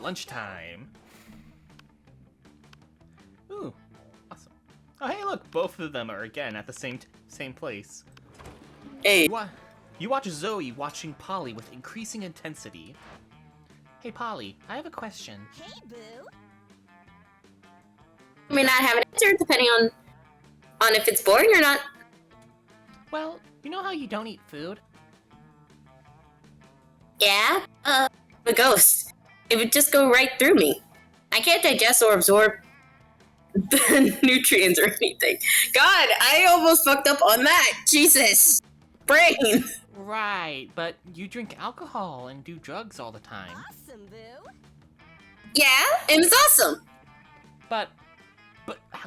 Lunchtime. Ooh, awesome. Oh, hey, look, both of them are again at the same place. Hey. You watch Zoe watching Polly with increasing intensity. Hey, Polly, I have a question. Hey, boo. I mean, I have an answer depending on if it's boring or not. Well, you know how you don't eat food? Yeah? A ghost. It would just go right through me. I can't digest or absorb the nutrients or anything. God, I almost fucked up on that. Jesus. Brain. Right, but you drink alcohol and do drugs all the time. Awesome, boo. Yeah, and it's awesome. But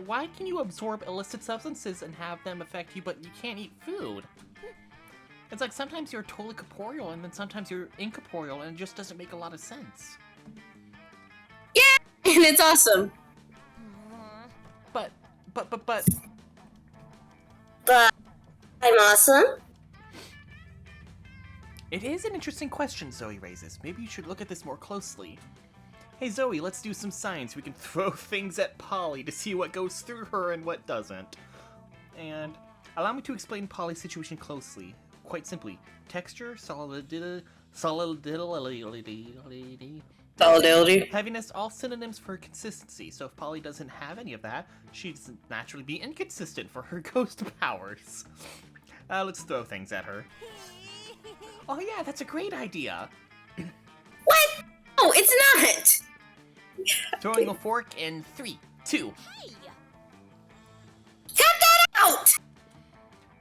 why can you absorb illicit substances and have them affect you, but you can't eat food? It's like sometimes you're totally corporeal and then sometimes you're incorporeal, and it just doesn't make a lot of sense. Yeah, and it's awesome. But But I'm awesome. it is an interesting question Zoe raises. Maybe you should look at this more closely. Hey Zoe, let's do some science. We can throw things at Polly to see what goes through her and what doesn't. And allow me to explain Polly's situation closely. Quite simply, texture, solidity, heaviness, all synonyms for consistency. So if Polly doesn't have any of that, she'd naturally be inconsistent for her ghost powers. Let's throw things at her. Oh yeah, that's a great idea. What? No, it's not. Throwing a fork in 3, 2. Hey. Cut that out.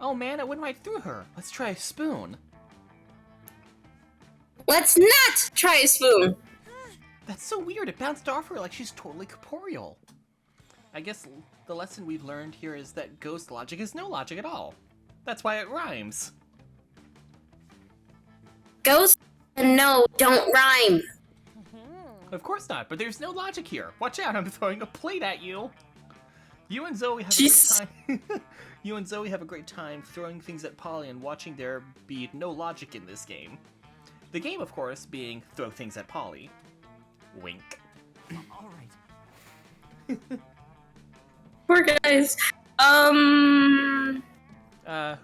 Oh man, it went right through her. Let's try a spoon. Let's not try a spoon. That's so weird. It bounced off her like she's totally corporeal. I guess the lesson we've learned here is that ghost logic is no logic at all. That's why it rhymes. Ghost and no don't rhyme. Of course not, but there's no logic here. Watch out, I'm throwing a plate at you. You and Zoe have Jesus. a great time. You and Zoe have a great time throwing things at Polly and watching there be no logic in this game. The game, of course, being throw things at Polly. Wink. All right. Poor guys. Who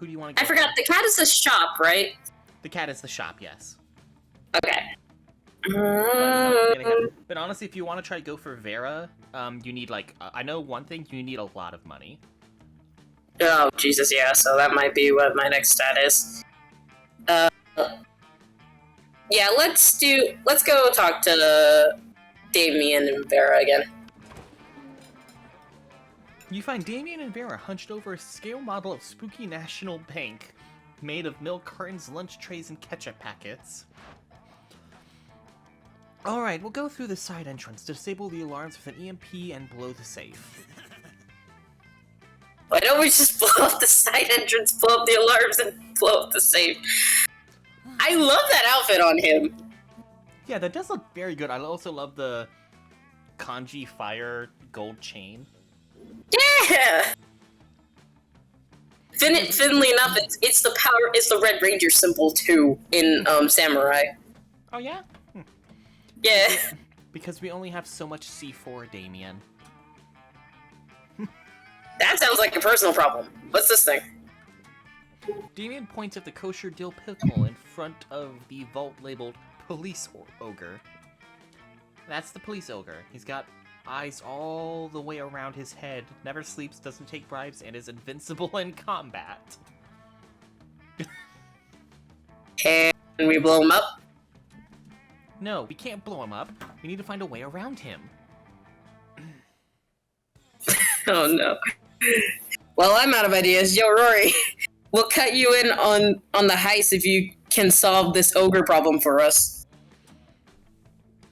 do you want to I go forgot. The cat is a shop, right? The cat is the shop, yes. Okay. But honestly, if you want to try to go for Vera, you need like I know one thing, you need a lot of money. Oh Jesus, yeah. So that might be what my next stat is. Yeah, let's go talk to Damien and Vera again. You find Damien and Vera hunched over a scale model of Spooky National Bank, made of milk cartons, lunch trays, and ketchup packets. Alright, we'll go through the side entrance, disable the alarms with an EMP, and blow the safe. Why don't we just blow up the side entrance, blow up the alarms, and blow up the safe? I love that outfit on him. Yeah, that does look very good. I also love the kanji fire gold chain. Yeah! Funnily enough, it's the Red Ranger symbol too in Samurai. Oh yeah? Yeah. Because we only have so much C4, Damien. That sounds like a personal problem. What's this thing? Damien points at the kosher dill pickle in front of the vault labeled Police Ogre. That's the Police Ogre. He's got eyes all the way around his head, never sleeps, doesn't take bribes, and is invincible in combat. Can we blow him up? No, we can't blow him up. We need to find a way around him. Oh no. Well, I'm out of ideas. Yo, Rory, we'll cut you in on the heist if you can solve this ogre problem for us.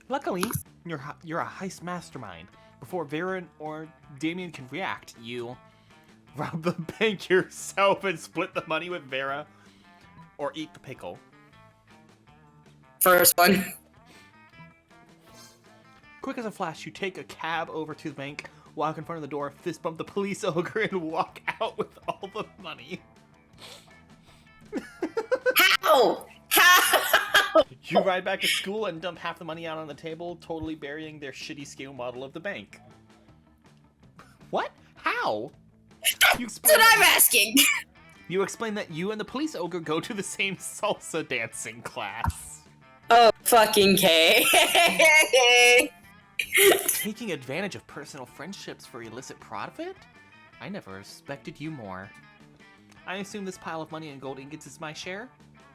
Luckily, you're a heist mastermind. Before Vera or Damien can react, you rob the bank yourself and split the money with Vera, or eat the pickle. First one. Quick as a flash, you take a cab over to the bank, walk in front of the door, fist bump the police ogre, and walk out with all the money. How? How? You ride back to school and dump half the money out on the table, totally burying their shitty scale model of the bank. What? How? You That's what I'm asking. You explain that you and the police ogre go to the same salsa dancing class. Oh, fucking K. Taking advantage of personal friendships for illicit profit? I never respected you more. I assume this pile of money and gold ingots is my share?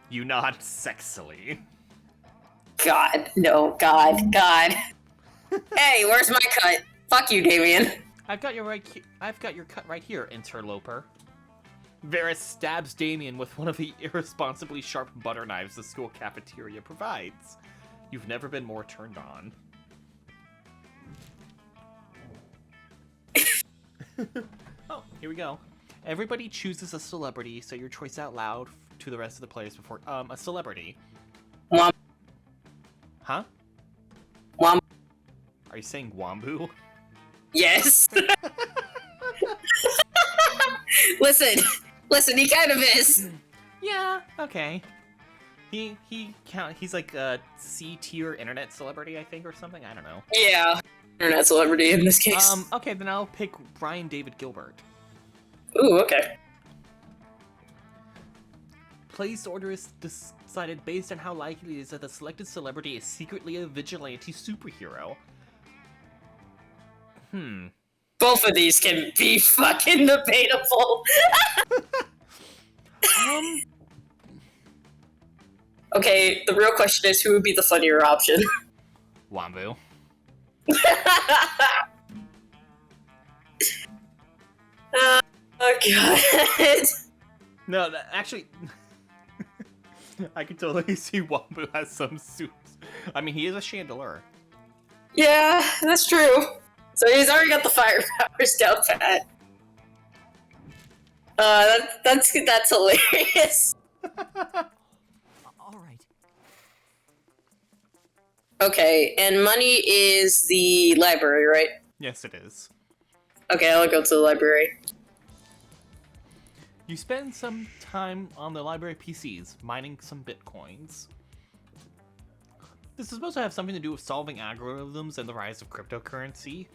You nod sexily. God, no, God. Hey, where's my cut? Fuck you, Damien. I've got your cut right here, interloper. Varys stabs Damien with one of the irresponsibly sharp butter knives the school cafeteria provides. You've never been more turned on. Oh, here we go. Everybody chooses a celebrity, say your choice out loud to the rest of the players before... a celebrity. Womp. Huh? Womp. Are you saying Wombu? Yes. Listen, he kind of is. Yeah, okay. He's like a C-tier internet celebrity, I think, or something? I don't know. Yeah. Internet celebrity in this case. Okay, then I'll pick Brian David Gilbert. Ooh, okay. Place order is decided based on how likely it is that the selected celebrity is secretly a vigilante superhero. Both of these can be fucking debatable. Okay, the real question is who would be the funnier option? Wombu. Oh god. No, actually, I can totally see Wombu has some suits. I mean, he is a chandelier. Yeah, that's true. So he's already got the fire powers down pat. That's hilarious. All right. Okay, and money is the library, right? Yes, it is. Okay, I'll go to the library. You spend some time on the library PCs, mining some bitcoins. This is supposed to have something to do with solving algorithms and the rise of cryptocurrency,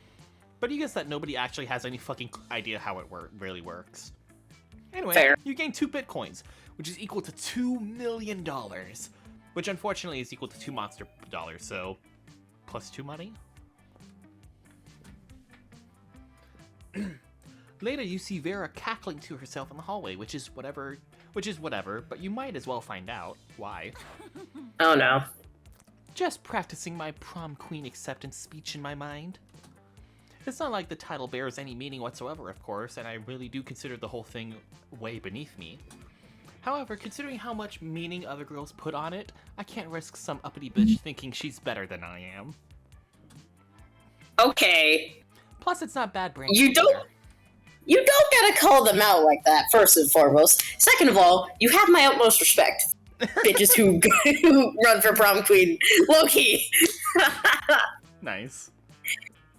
but you guess that nobody actually has any fucking idea how it really works. Anyway, Fair. You gain 2 bitcoins, which is equal to $2 million, which unfortunately is equal to 2 monster dollars, so plus 2 money? Later, you see Vera cackling to herself in the hallway, which is whatever, but you might as well find out why. Oh no. Just practicing my prom queen acceptance speech in my mind. It's not like the title bears any meaning whatsoever, of course, and I really do consider the whole thing way beneath me. However, considering how much meaning other girls put on it, I can't risk some uppity bitch thinking she's better than I am. Okay. Plus, it's not bad brain. You don't gotta call them out like that, first and foremost. Second of all, you have my utmost respect. Bitches who run for prom queen. Low-key. Nice.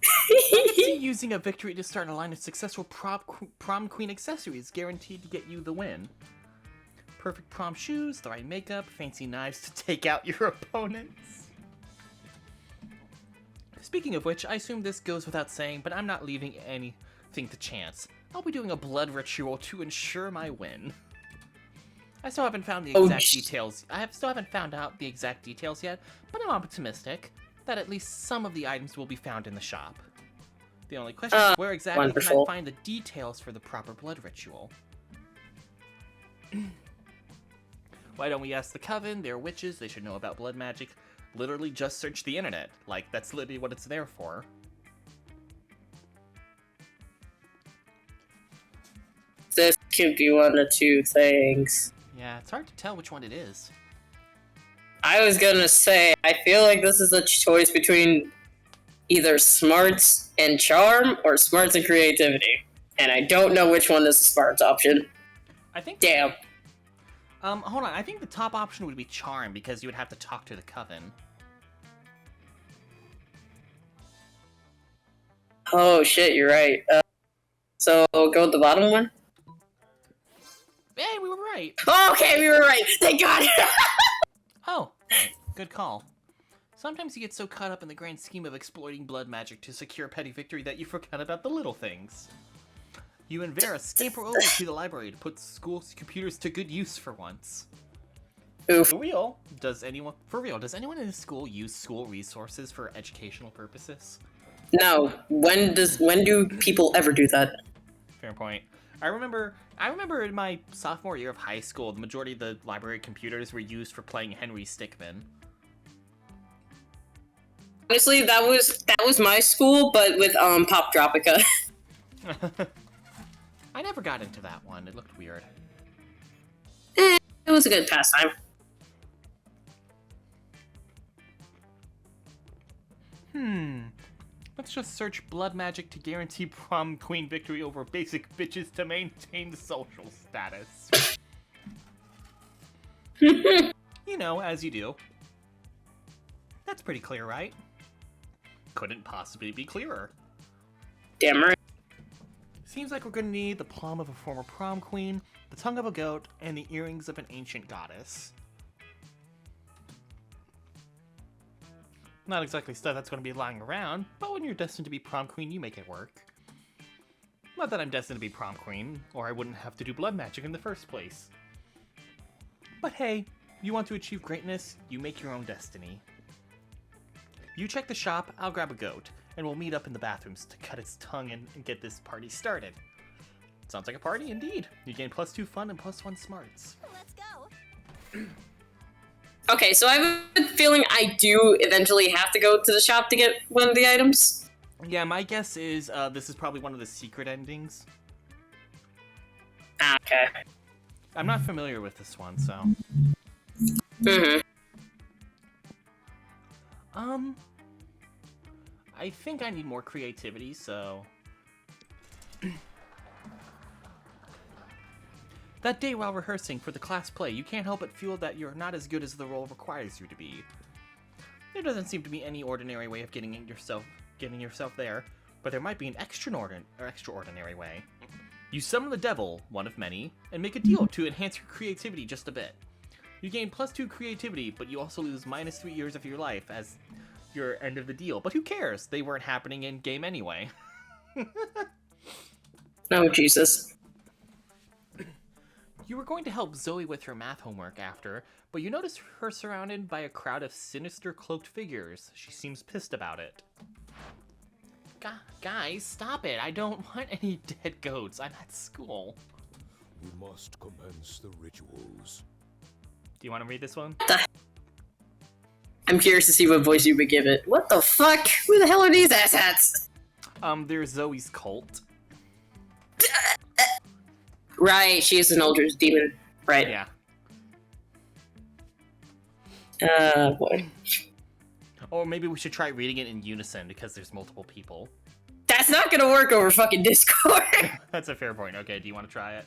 I see using a victory to start a line of successful prom queen accessories guaranteed to get you the win. Perfect prom shoes, the right makeup, fancy knives to take out your opponents. Speaking of which, I assume this goes without saying, but I'm not leaving anything to chance. I'll be doing a blood ritual to ensure my win. I still haven't found the exact details. I still haven't found out the exact details yet, but I'm optimistic that at least some of the items will be found in the shop. The only question is where exactly can I find the details for the proper blood ritual? Why don't we ask the Coven? They're witches, they should know about blood magic. Literally just search the internet. Like, that's literally what it's there for. This could be one of two things. Yeah, it's hard to tell which one it is. I was gonna say, I feel like this is a choice between either smarts and charm or smarts and creativity. And I don't know which one is the smarts option. I think... Damn. Hold on. I think the top option would be charm because you would have to talk to the Coven. Oh shit, you're right. So go with the bottom one? Hey, we were right. Okay, we were right. Thank God. Oh, thanks. Good call. Sometimes you get so caught up in the grand scheme of exploiting blood magic to secure a petty victory that you forget about the little things. You and Vera scamper over to the library to put school's computers to good use for once. Oof. For real, does anyone in the school use school resources for educational purposes? No. When do people ever do that? Fair point. I remember in my sophomore year of high school, the majority of the library computers were used for playing Henry Stickmin. Honestly, that was my school, but with Pop Tropica. I never got into that one. It looked weird. It was a good pastime. Let's just search blood magic to guarantee prom queen victory over basic bitches to maintain the social status. You know, as you do. That's pretty clear, right? Couldn't possibly be clearer. Damn right. Seems like we're gonna need the plum of a former prom queen, the tongue of a goat, and the earrings of an ancient goddess. Not exactly stuff that's gonna be lying around, but when you're destined to be prom queen, you make it work. Not that I'm destined to be prom queen, or I wouldn't have to do blood magic in the first place. But hey, you want to achieve greatness, you make your own destiny. You check the shop, I'll grab a goat, and we'll meet up in the bathrooms to cut its tongue and get this party started. Sounds like a party indeed. You gain +2 fun and +1 smarts. Let's go. Okay, so I have a feeling I do eventually have to go to the shop to get one of the items. Yeah, my guess is this is probably one of the secret endings. Okay. I'm not familiar with this one, so... Mm-hmm. I think I need more creativity, so... That day while rehearsing for the class play, you can't help but feel that you're not as good as the role requires you to be. There doesn't seem to be any ordinary way of getting yourself there, but there might be an extraordinary way. You summon the devil, one of many, and make a deal to enhance your creativity just a bit. You gain +2 creativity, but you also lose -3 years of your life as your end of the deal. But who cares? They weren't happening in game anyway. Oh, Jesus. You were going to help Zoe with her math homework after, but you notice her surrounded by a crowd of sinister cloaked figures. She seems pissed about it. Guys, stop it. I don't want any dead goats. I'm at school. We must commence the rituals. Do you want to read this one? I'm curious to see what voice you would give it. What the fuck? Who the hell are these asshats? There's Zoe's cult. Right, she is an older demon. Right. Yeah. Boy. Or maybe we should try reading it in unison because there's multiple people. That's not gonna work over fucking Discord. That's a fair point. Okay, do you want to try it?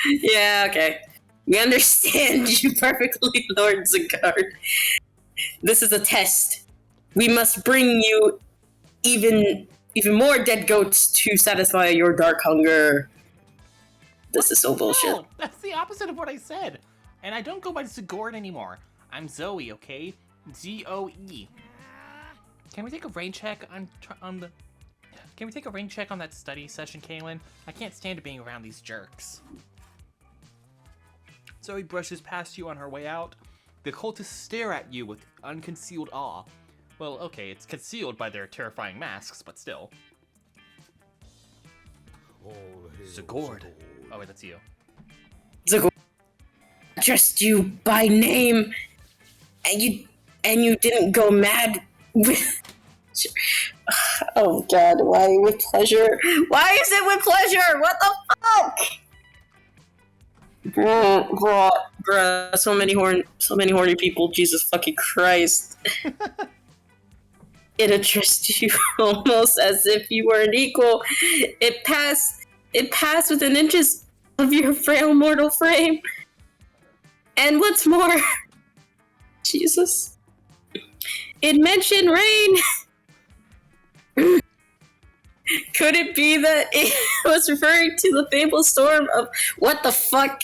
Yeah, okay. We understand you perfectly, Lord Zagard. This is a test. We must bring you even more dead goats to satisfy your dark hunger. This is so bullshit. No, that's the opposite of what I said. And I don't go by Zagord anymore. I'm Zoe, okay? Z-O-E. Can we take a rain check on the... Can we take a rain check on that study session, Kaylin? I can't stand being around these jerks. Zoe brushes past you on her way out. The cultists stare at you with unconcealed awe. Well, okay, it's concealed by their terrifying masks, but still. All hail Zagord. Oh, wait, that's you. Zagord, I addressed you by name, and you didn't go mad with... Oh god, why with pleasure? Why is it with pleasure? What the fuck? Bruh, so many horny people, Jesus fucking Christ. It addressed you almost as if you were an equal. It passed within inches of your frail mortal frame. And what's more, Jesus, it mentioned rain. Could it be that it was referring to the fabled storm of what the fuck?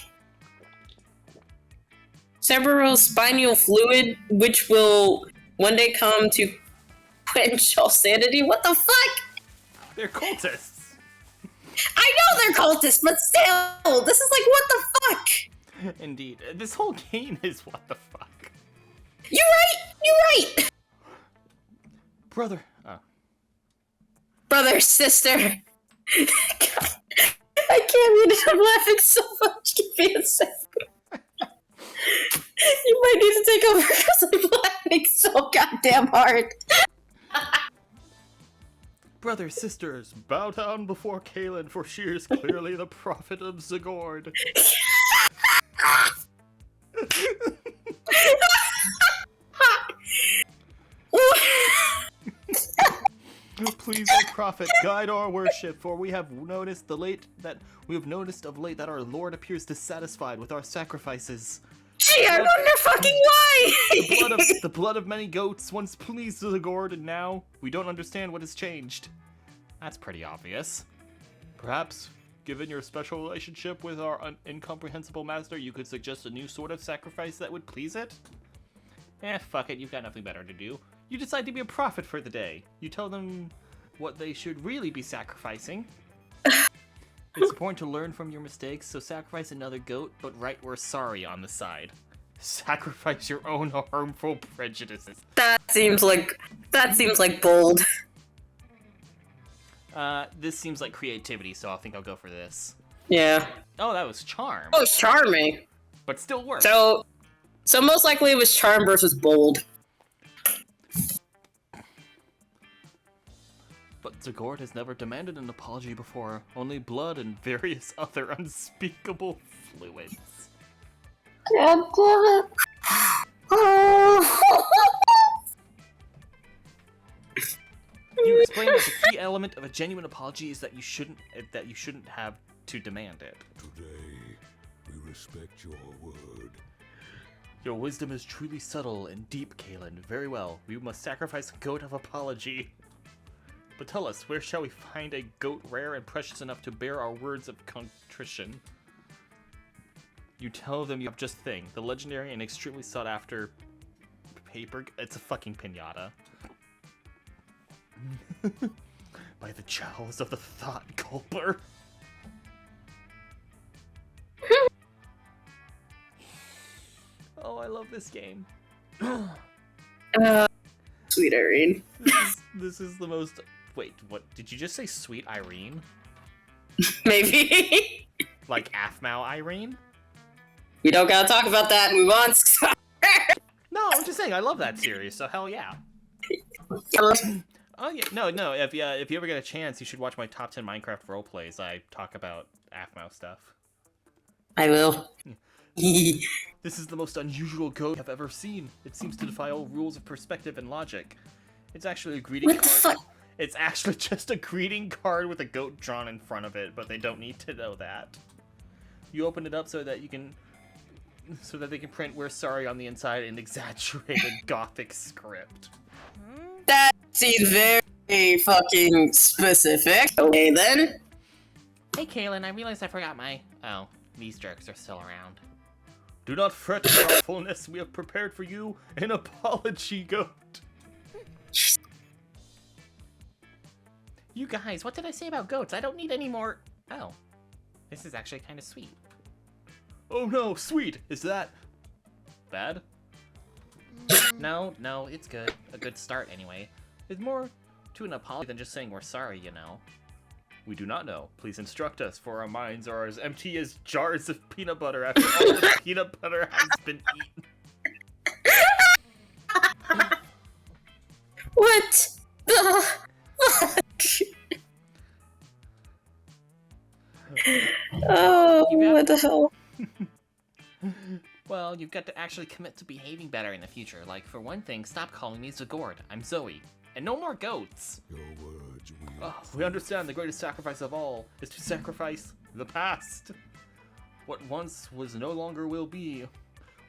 cerebrospinal fluid, which will one day come to quench all sanity. What the fuck? They're cultists. I know they're cultists, but still, this is like, what the fuck? Indeed. This whole game is what the fuck. You're right! Brother. Oh. Brother, sister. God, I can't read it, I'm laughing so much. Give me a second. You might need to take over because I'm laughing so goddamn hard. Brothers, sisters, bow down before Kaelin, for she is clearly the prophet of Zagord. Please, O prophet, guide our worship, for we have noticed of late that our Lord appears dissatisfied with our sacrifices. Gee, I wonder fucking why! The blood of many goats once pleased Zagord, and now we don't understand what has changed. That's pretty obvious. Perhaps, given your special relationship with our incomprehensible master, you could suggest a new sort of sacrifice that would please it? Fuck it, you've got nothing better to do. You decide to be a prophet for the day. You tell them what they should really be sacrificing. It's important to learn from your mistakes, so sacrifice another goat, but write "we're sorry" on the side. Sacrifice your own harmful prejudices. That seems like bold. This seems like creativity, so I think I'll go for this. Yeah. Oh, that was charm. Oh, it's charming. But still works. So most likely it was charm versus bold. But Zagord has never demanded an apology before, only blood and various other unspeakable fluids. God damn it. You explain that the key element of a genuine apology is that you shouldn't have to demand it. Today, we respect your word. Your wisdom is truly subtle and deep, Kaelin. Very well. We must sacrifice a goat of apology. But tell us, where shall we find a goat rare and precious enough to bear our words of contrition? You tell them you have just thing, the legendary and extremely sought after paper. It's a fucking pinata. By the jowls of the thought gulper. Oh, I love this game. Sweet Irene. This is the most. Wait, what? Did you just say Sweet Irene? Maybe. Like Aphmau Irene? We don't gotta talk about that. Move on. No, I'm just saying I love that series, so hell yeah. Oh yeah, no. If you ever get a chance, you should watch my top 10 Minecraft roleplays. I talk about Aphmau stuff. I will. This is the most unusual goat I've ever seen. It seems to defy all rules of perspective and logic. It's actually a greeting What the card. fuck? It's actually just a greeting card with a goat drawn in front of it, but they don't need to know that. You open it up so that they can print "we're sorry" on the inside in exaggerated gothic script. That seems very fucking specific. Okay then. Hey Kaelin, I realized I forgot my... Oh, these jerks are still around. Do not fret, your fullness. We have prepared for you an apology goat. You guys, what did I say about goats? I don't need any more... Oh. This is actually kind of sweet. Oh no, sweet! Is that... bad? No, it's good. A good start, anyway. There's more to an apology than just saying we're sorry, you know. We do not know. Please instruct us, for our minds are as empty as jars of peanut butter after all the peanut butter has been eaten. What the fuck? Oh, what the hell? Well, you've got to actually commit to behaving better in the future. Like, for one thing, stop calling me Zagord. I'm Zoe. And no more goats. Your words We understand the greatest sacrifice of all is to sacrifice the past. What once was no longer will be.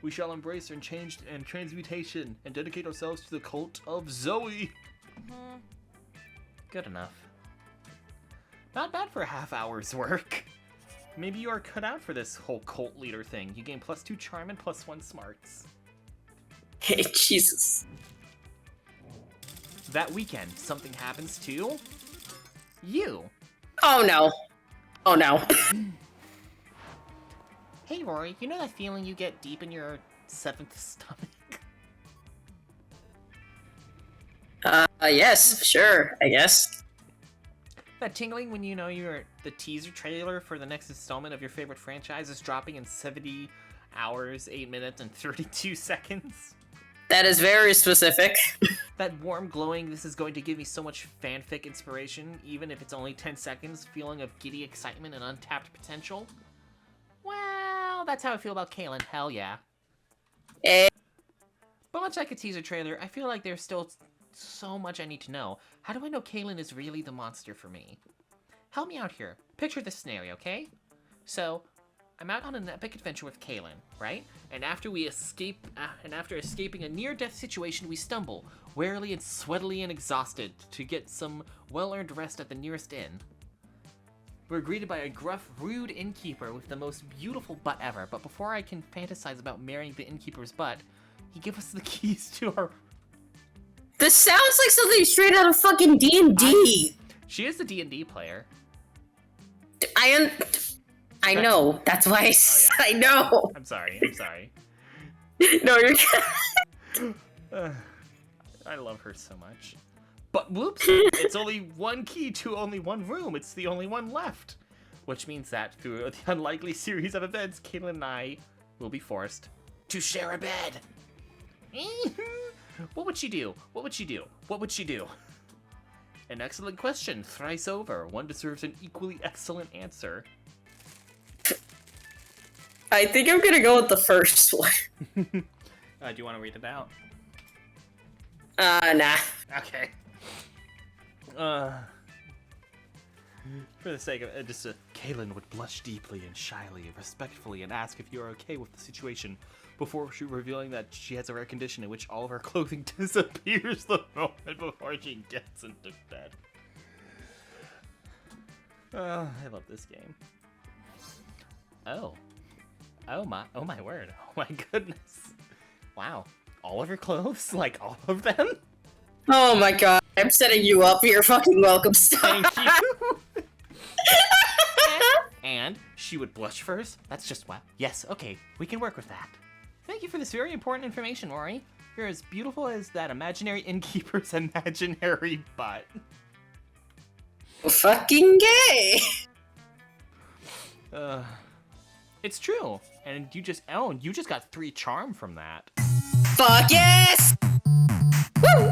We shall embrace and change and transmutation and dedicate ourselves to the cult of Zoe. Good enough. Not bad for a half hour's work. Maybe you are cut out for this whole cult leader thing. You gain +2 charm and +1 smarts. Hey, Jesus. That weekend, something happens to you. Oh no. Oh no. Hey Rory, you know that feeling you get deep in your 7th stomach? Yes, sure, I guess. That tingling when you know the teaser trailer for the next installment of your favorite franchise is dropping in 70 hours, 8 minutes, and 32 seconds? That is very specific. That warm glowing, this is going to give me so much fanfic inspiration, even if it's only 10 seconds, feeling of giddy excitement and untapped potential? Well, that's how I feel about Kaylin, hell yeah. Eh. But much like a teaser trailer, I feel like there's still so much I need to know. How do I know Kaylin is really the monster for me? Help me out here. Picture this scenario, okay? So, I'm out on an epic adventure with Kaylin, right? And after escaping a near-death situation, we stumble, warily and sweatily and exhausted, to get some well-earned rest at the nearest inn. We're greeted by a gruff, rude innkeeper with the most beautiful butt ever, but before I can fantasize about marrying the innkeeper's butt, he gives us the keys to our... This sounds like something straight out of fucking D&D. She is the D&D player. I know. That's why I know. I'm sorry. No, you're I love her so much. But whoops, it's only one key to only one room. It's the only one left. Which means that through the unlikely series of events, Caitlin and I will be forced to share a bed. What would she do? What would she do? What would she do? An excellent question, thrice over. One deserves an equally excellent answer. I think I'm gonna go with the first one. Do you want to read it out? Nah. Okay. For the sake of it, Kaylin would blush deeply and shyly, respectfully, and ask if you are okay with the situation before revealing that she has a rare condition in which all of her clothing disappears the moment before she gets into bed. I love this game. Oh my word. Oh my goodness. Wow. All of her clothes? Like all of them? Oh my god. I'm setting you up. You're fucking welcome. Stop. Thank you. And she would blush first? That's just wow. Yes, okay. We can work with that. Thank you for this very important information, Ori. You're as beautiful as that imaginary innkeeper's imaginary butt. Fucking gay. It's true. And you just got 3 charm from that. Fuck yes! Woo!